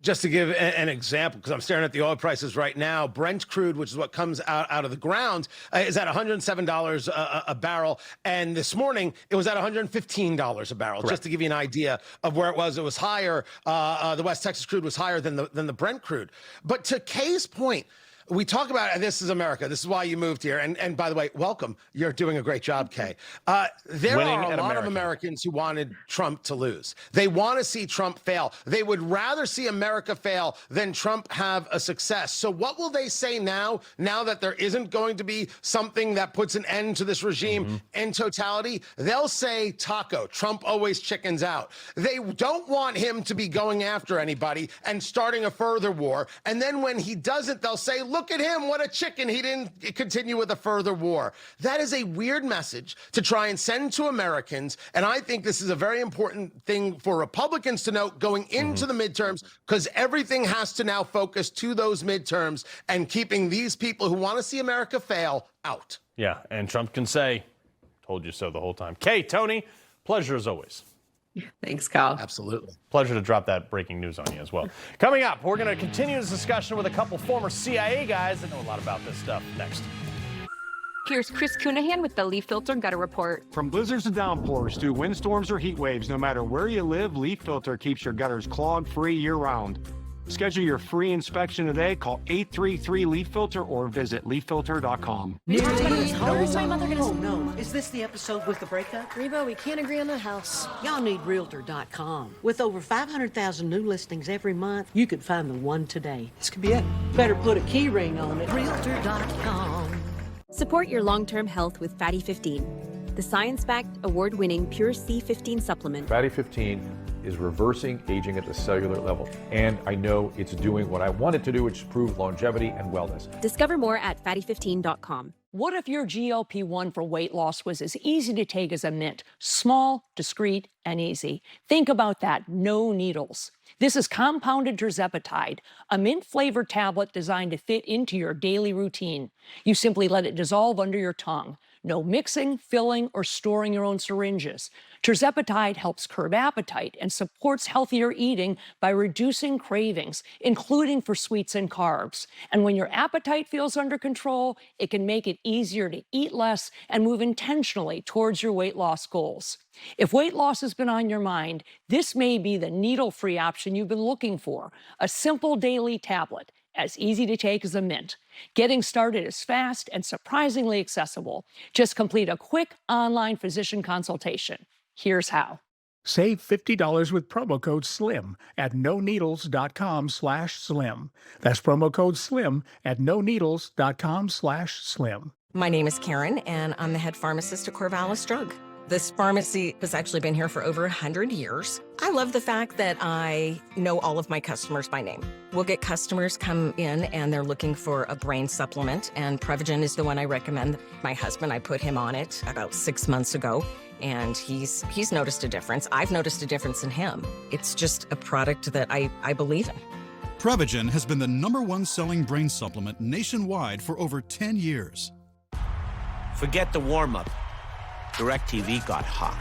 Just to give an example, because I'm staring at the oil prices right now, Brent crude, which is what comes out of the ground, is at $107 a barrel. And this morning, it was at $115 a barrel. Correct. Just to give you an idea of where it was higher. The West Texas crude was higher than the Brent crude. But to Kay's point, we talk about this is America. This is why you moved here. And by the way, welcome. You're doing a great job, Kay. There are a lot of Americans who wanted Trump to lose. They want to see Trump fail. They would rather see America fail than Trump have a success. So what will they say now that there isn't going to be something that puts an end to this regime in totality? They'll say taco. Trump always chickens out. They don't want him to be going after anybody and starting a further war. And then when he doesn't, they'll say, look at him, what a chicken. He didn't continue with a further war. That is a weird message to try and send to Americans. And I think this is a very important thing for Republicans to note going into the midterms, because everything has to now focus to those midterms and keeping these people who want to see America fail out. Yeah, and Trump can say, told you so the whole time. Kay, Tony, pleasure as always. Thanks, Carl. Absolutely. Pleasure to drop that breaking news on you as well. Coming up, we're going to continue this discussion with a couple former CIA guys that know a lot about this stuff next. Here's Chris Cunahan with the Leaf Filter Gutter Report. From blizzards to downpours to windstorms or heat waves, no matter where you live, Leaf Filter keeps your gutters clog-free year-round. Schedule your free inspection today. Call 833-LEAF-FILTER or visit leaffilter.com. Oh, no. Is this the episode with the breakup? Reba, we can't agree on the house. Y'all need Realtor.com. With over 500,000 new listings every month, you could find the one today. This could be it. Better put a key ring on it. Realtor.com. Support your long-term health with Fatty 15, the science-backed, award-winning Pure C15 supplement. Fatty 15 is reversing aging at the cellular level. And I know it's doing what I want it to do, which is improve longevity and wellness. Discover more at fatty15.com. What if your GLP-1 for weight loss was as easy to take as a mint? Small, discreet, and easy. Think about that. No needles. This is compounded tirzepatide, a mint-flavored tablet designed to fit into your daily routine. You simply let it dissolve under your tongue. No mixing, filling, or storing your own syringes. Tirzepatide helps curb appetite and supports healthier eating by reducing cravings, including for sweets and carbs. And when your appetite feels under control, it can make it easier to eat less and move intentionally towards your weight loss goals. If weight loss has been on your mind, this may be the needle-free option you've been looking for, a simple daily tablet, as easy to take as a mint. Getting started is fast and surprisingly accessible. Just complete a quick online physician consultation. Here's how. Save $50 with promo code SLIM at noneedles.com/slim. That's promo code SLIM at noneedles.com/slim. My name is Karen, and I'm the head pharmacist at Corvallis Drug. This pharmacy has actually been here for over 100 years. I love the fact that I know all of my customers by name. We'll get customers come in and they're looking for a brain supplement, and Prevagen is the one I recommend. My husband, I put him on it about 6 months ago, and he's noticed a difference. I've noticed a difference in him. It's just a product that I believe in. Prevagen has been the #1 selling brain supplement nationwide for over 10 years. Forget the warm-up. DirecTV got hot.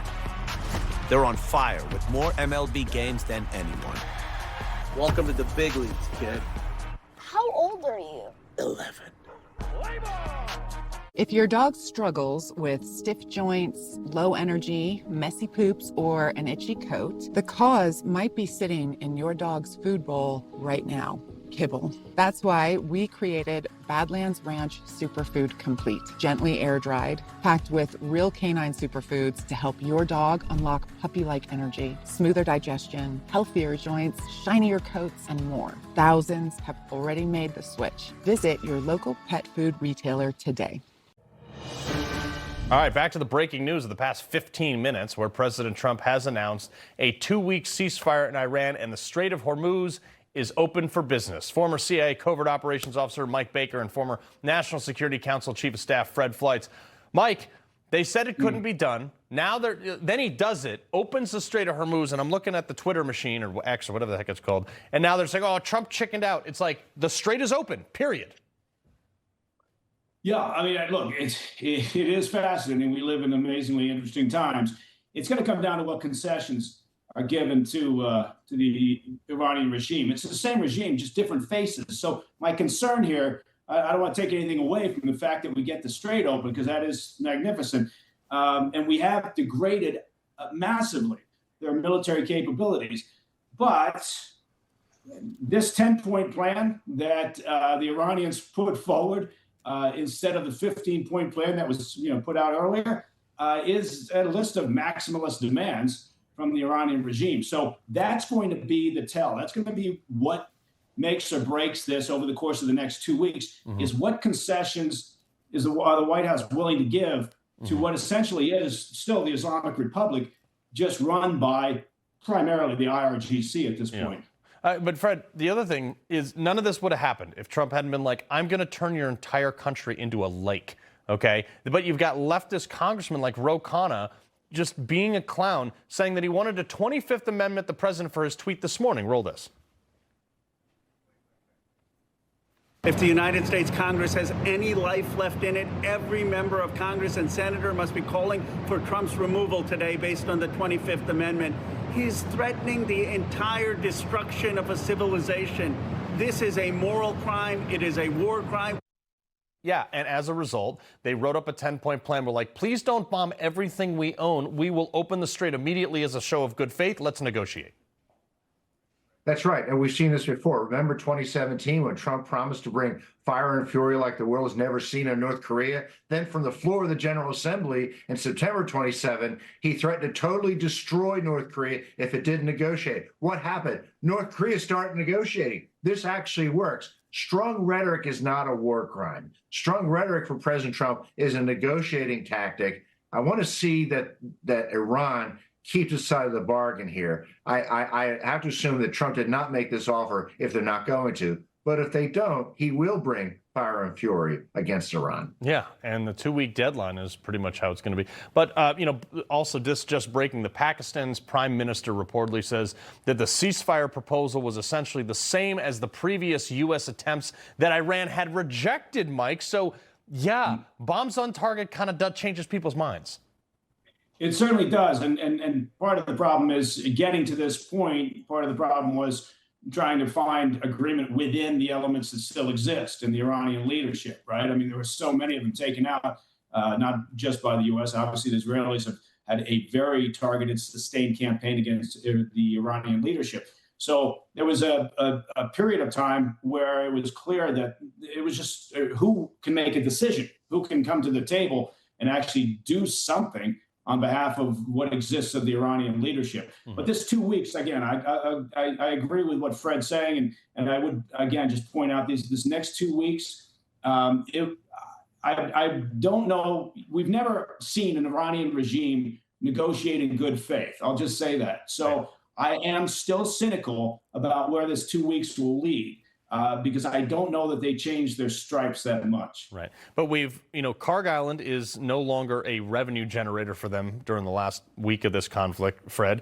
They're on fire with more MLB games than anyone. Welcome to the big leagues, kid. How old are you? 11. If your dog struggles with stiff joints, low energy, messy poops, or an itchy coat, the cause might be sitting in your dog's food bowl right now. Kibble. That's why we created Badlands Ranch Superfood Complete, gently air-dried, packed with real canine superfoods to help your dog unlock puppy-like energy, smoother digestion, healthier joints, shinier coats, and more. Thousands have already made the switch. Visit your local pet food retailer today. All right, back to the breaking news of the past 15 minutes, where President Trump has announced a 2-week ceasefire in Iran and the Strait of Hormuz is open for business. Former CIA Covert Operations Officer Mike Baker and former National Security Council Chief of Staff Fred Fleitz. Mike, they said it couldn't be done. Now then he does it, opens the Strait of Hormuz, and I'm looking at the Twitter machine or X or whatever the heck it's called, and now they're saying, oh, Trump chickened out. It's like the strait is open, period. Yeah, I mean, look, it is fascinating. We live in amazingly interesting times. It's going to come down to what concessions are given to the Iranian regime. It's the same regime, just different faces. So my concern here, I don't want to take anything away from the fact that we get the strait open, because that is magnificent. And we have degraded massively their military capabilities. But this 10-point plan that the Iranians put forward, instead of the 15-point plan that was put out earlier, is a list of maximalist demands from the Iranian regime. So that's going to be the tell. That's going to be what makes or breaks this over the course of the next 2 weeks, is what concessions is the White House willing to give to what essentially is still the Islamic Republic, just run by primarily the IRGC at this point. But Fred, the other thing is none of this would have happened if Trump hadn't been like, I'm going to turn your entire country into a lake, okay? But you've got leftist congressmen like Ro Khanna just being a clown, saying that he wanted to 25th Amendment the president for his tweet this morning. Roll this. If the United States Congress has any life left in it, every member of Congress and senator must be calling for Trump's removal today based on the 25th Amendment. He's threatening the entire destruction of a civilization. This is a moral crime. It is a war crime. Yeah, and as a result, they wrote up a 10-point plan. We're like, please don't bomb everything we own. We will open the strait immediately as a show of good faith. Let's negotiate. That's right. And we've seen this before. Remember 2017 when Trump promised to bring fire and fury like the world has never seen in North Korea? Then from the floor of the General Assembly in September 27, he threatened to totally destroy North Korea if it didn't negotiate. What happened? North Korea started negotiating. This actually works. Strong rhetoric is not a war crime. Strong rhetoric for President Trump is a negotiating tactic. I want to see that Iran keeps its side of the bargain here. I have to assume that Trump did not make this offer if they're not going to. But if they don't, he will bring fire and fury against Iran. Yeah, and the 2-week deadline is pretty much how it's going to be. But, also this just breaking, the Pakistan's prime minister reportedly says that the ceasefire proposal was essentially the same as the previous U.S. attempts that Iran had rejected, Mike. So, yeah, bombs on target kind of changes people's minds. It certainly does. And part of the problem is getting to this point. Part of the problem was trying to find agreement within the elements that still exist in the Iranian leadership, right? I mean, there were so many of them taken out, not just by the U.S. Obviously, the Israelis have had a very targeted, sustained campaign against the Iranian leadership. So there was a period of time where it was clear that it was just who can make a decision, who can come to the table and actually do something on behalf of what exists of the Iranian leadership. But this 2 weeks, again, I agree with what Fred's saying, and I would, again, just point out this next 2 weeks, I don't know, we've never seen an Iranian regime negotiate in good faith. I'll just say that. So I am still cynical about where this 2 weeks will lead. Because I don't know that they changed their stripes that much. Right. But Karg Island is no longer a revenue generator for them during the last week of this conflict, Fred.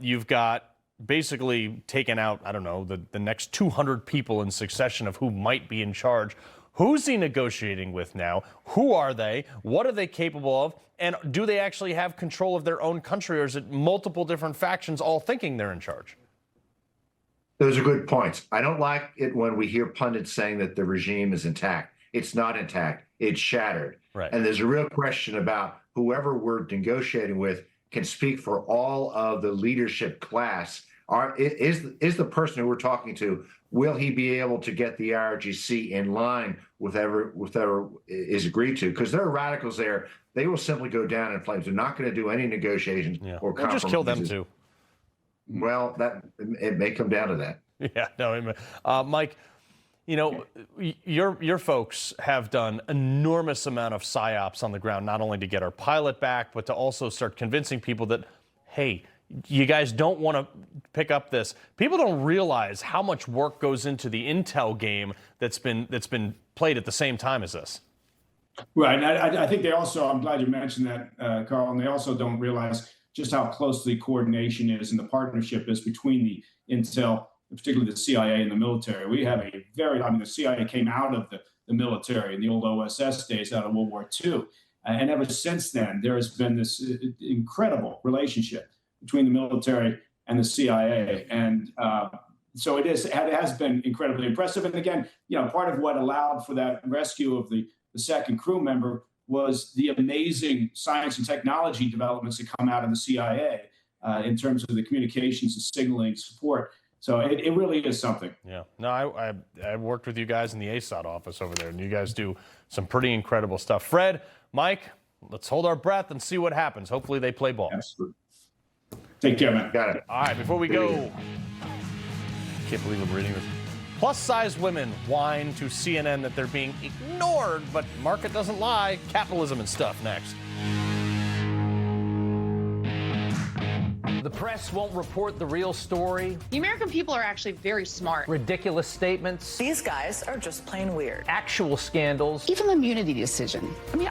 You've got basically taken out, I don't know, the next 200 people in succession of who might be in charge. Who's he negotiating with now? Who are they? What are they capable of? And do they actually have control of their own country, or is it multiple different factions all thinking they're in charge? Those are good points. I don't like it when we hear pundits saying that the regime is intact. It's not intact. It's shattered. Right. And there's a real question about whoever we're negotiating with can speak for all of the leadership class. Is the person who we're talking to, will he be able to get the IRGC in line with whatever is agreed to? Because there are radicals there. They will simply go down in flames. They're not going to do any negotiations or compromises. Just kill them too. Well, it may come down to that. Yeah, no, Mike, your folks have done enormous amount of psyops on the ground, not only to get our pilot back, but to also start convincing people that, hey, you guys don't want to pick up this. People don't realize how much work goes into the intel game that's been played at the same time as this. Right. And I think they also, I'm glad you mentioned that, Carl, and they also don't realize just how closely coordination is and the partnership is between the intel, particularly the CIA and the military. We have the CIA came out of the military in the old OSS days, out of World War II. And ever since then, there has been this incredible relationship between the military and the CIA. And so it has been incredibly impressive. And again, part of what allowed for that rescue of the second crew member was the amazing science and technology developments that come out of the CIA in terms of the communications and signaling support. So it really is something. Yeah. No, I worked with you guys in the ASOT office over there, and you guys do some pretty incredible stuff. Fred, Mike, let's hold our breath and see what happens. Hopefully they play ball. Absolutely. Take care, man. Got it. All right, before we go, can't believe I'm reading this. Plus-size women whine to CNN that they're being ignored, but market doesn't lie. Capitalism and stuff next. The press won't report the real story. The American people are actually very smart. Ridiculous statements. These guys are just plain weird. Actual scandals. Even the immunity decision. I mean,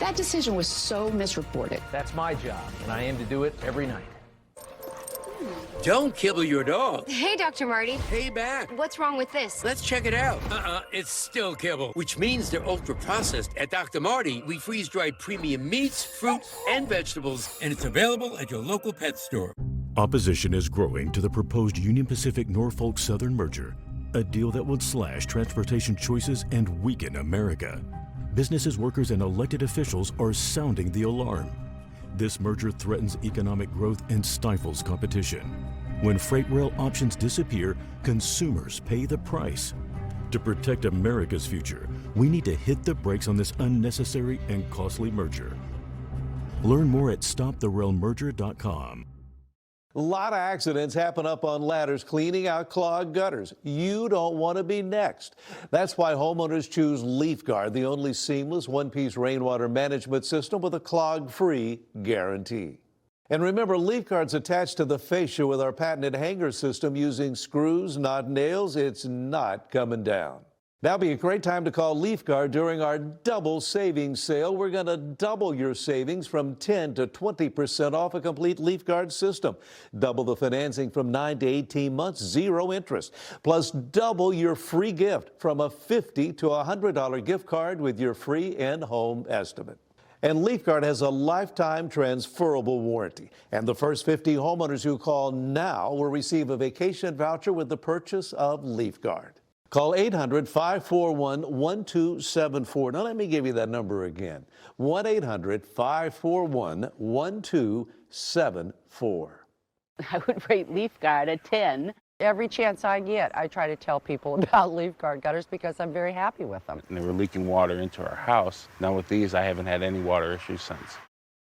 that decision was so misreported. That's my job, and I aim to do it every night. Don't kibble your dog. Hey, Dr. Marty. Hey, back. What's wrong with this? Let's check it out. It's still kibble, which means they're ultra-processed. At Dr. Marty, we freeze-dry premium meats, fruits, and vegetables, and it's available at your local pet store. Opposition is growing to the proposed Union Pacific-Norfolk Southern merger, a deal that would slash transportation choices and weaken America. Businesses, workers, and elected officials are sounding the alarm. This merger threatens economic growth and stifles competition. When freight rail options disappear, consumers pay the price. To protect America's future, we need to hit the brakes on this unnecessary and costly merger. Learn more at stoptherailmerger.com. A lot of accidents happen up on ladders cleaning out clogged gutters. You don't want to be next. That's why homeowners choose LeafGuard, the only seamless one-piece rainwater management system with a clog-free guarantee. And remember, LeafGuard's attached to the fascia with our patented hanger system using screws, not nails. It's not coming down. Now would be a great time to call LeafGuard during our double savings sale. We're going to double your savings from 10 to 20% off a complete LeafGuard system. Double the financing from 9 to 18 months, zero interest. Plus double your free gift from a $50 to $100 gift card with your free in-home estimate. And LeafGuard has a lifetime transferable warranty. And the first 50 homeowners who call now will receive a vacation voucher with the purchase of LeafGuard. Call 800-541-1274. Now, let me give you that number again. 1-800-541-1274. I would rate LeafGuard a 10. Every chance I get, I try to tell people about LeafGuard gutters because I'm very happy with them. And they were leaking water into our house. Now with these, I haven't had any water issues since.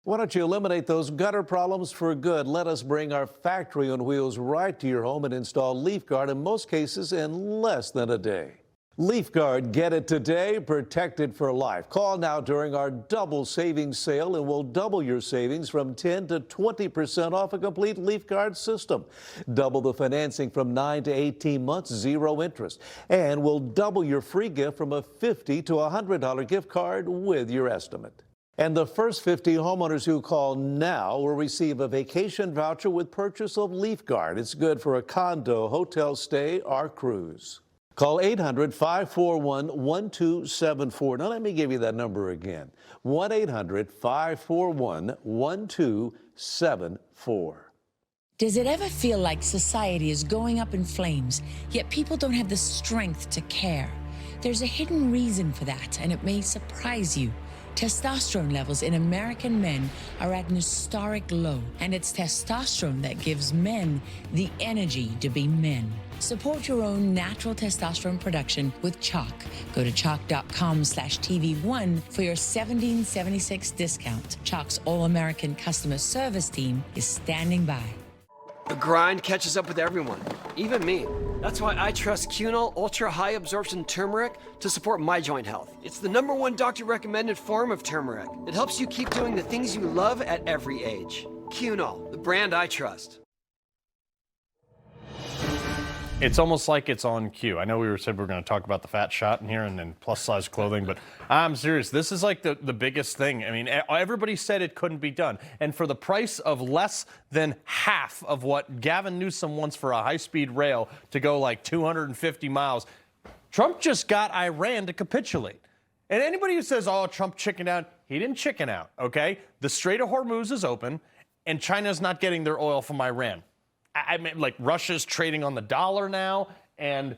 Why don't you eliminate those gutter problems for good? Let us bring our factory on wheels right to your home and install LeafGuard, in most cases in less than a day. LeafGuard, get it today, protected for life. Call now during our double savings sale and we'll double your savings from 10 to 20% off a complete LeafGuard system. Double the financing from 9 to 18 months, zero interest. And we'll double your free gift from a $50 to $100 gift card with your estimate. And the first 50 homeowners who call now will receive a vacation voucher with purchase of LeafGuard. It's good for a condo, hotel stay, or cruise. Call 800-541-1274. Now, let me give you that number again. 1-800-541-1274. Does it ever feel like society is going up in flames, yet people don't have the strength to care? There's a hidden reason for that, and it may surprise you. Testosterone levels in American men are at an historic low, and it's testosterone that gives men the energy to be men. Support your own natural testosterone production with Chalk. Go to chalk.com/TV1 for your $17.76 discount. Chalk's all-American customer service team is standing by. The grind catches up with everyone, even me. That's why I trust Cunol Ultra High Absorption Turmeric to support my joint health. It's the #1 doctor-recommended form of turmeric that helps you keep doing the things you love at every age. Cunol, the brand I trust. It's almost like it's on cue. I know we said we were going to talk about the fat shot in here and plus-size clothing, but I'm serious. This is like the biggest thing. I mean, everybody said it couldn't be done. And for the price of less than half of what Gavin Newsom wants for a high-speed rail to go like 250 miles, Trump just got Iran to capitulate. And anybody who says, oh, Trump chickened out, he didn't chicken out, okay? The Strait of Hormuz is open, and China's not getting their oil from Iran. I mean, like, Russia's trading on the dollar now, and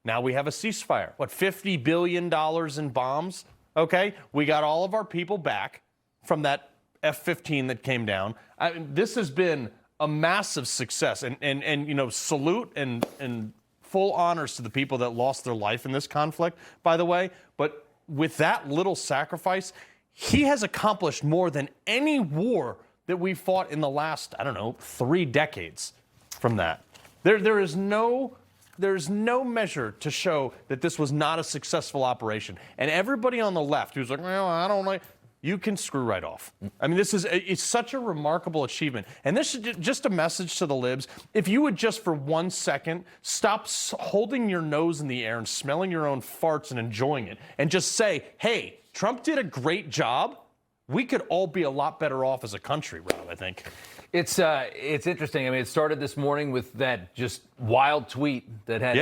now we have a ceasefire. What, $50 billion in bombs? Okay, we got all of our people back from that F-15 that came down. This has been a massive success, and you know, salute and full honors to the people that lost their life in this conflict, by the way. But with that little sacrifice, he has accomplished more than any war that we fought in the last, I don't know, 3 decades from that. There's no measure to show that this was not a successful operation. And everybody on the left who's like, well, I don't like, you can screw right off. I mean, it's such a remarkable achievement. And this is just a message to the libs. If you would just for 1 second stop holding your nose in the air and smelling your own farts and enjoying it, and just say, hey, Trump did a great job, we could all be a lot better off as a country, Rob, I think. It's interesting. I mean, it started this morning with that just wild tweet that had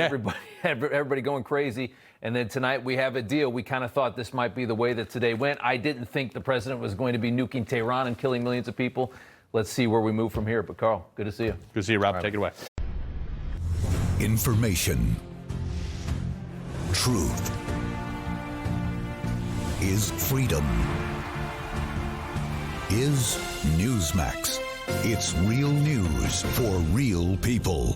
everybody going crazy. And then tonight we have a deal. We kind of thought this might be the way that today went. I didn't think the president was going to be nuking Tehran and killing millions of people. Let's see where we move from here. But Carl, good to see you. Good to see you, Rob. Right. Take it away. Information. Truth is freedom. Is Newsmax. It's real news for real people.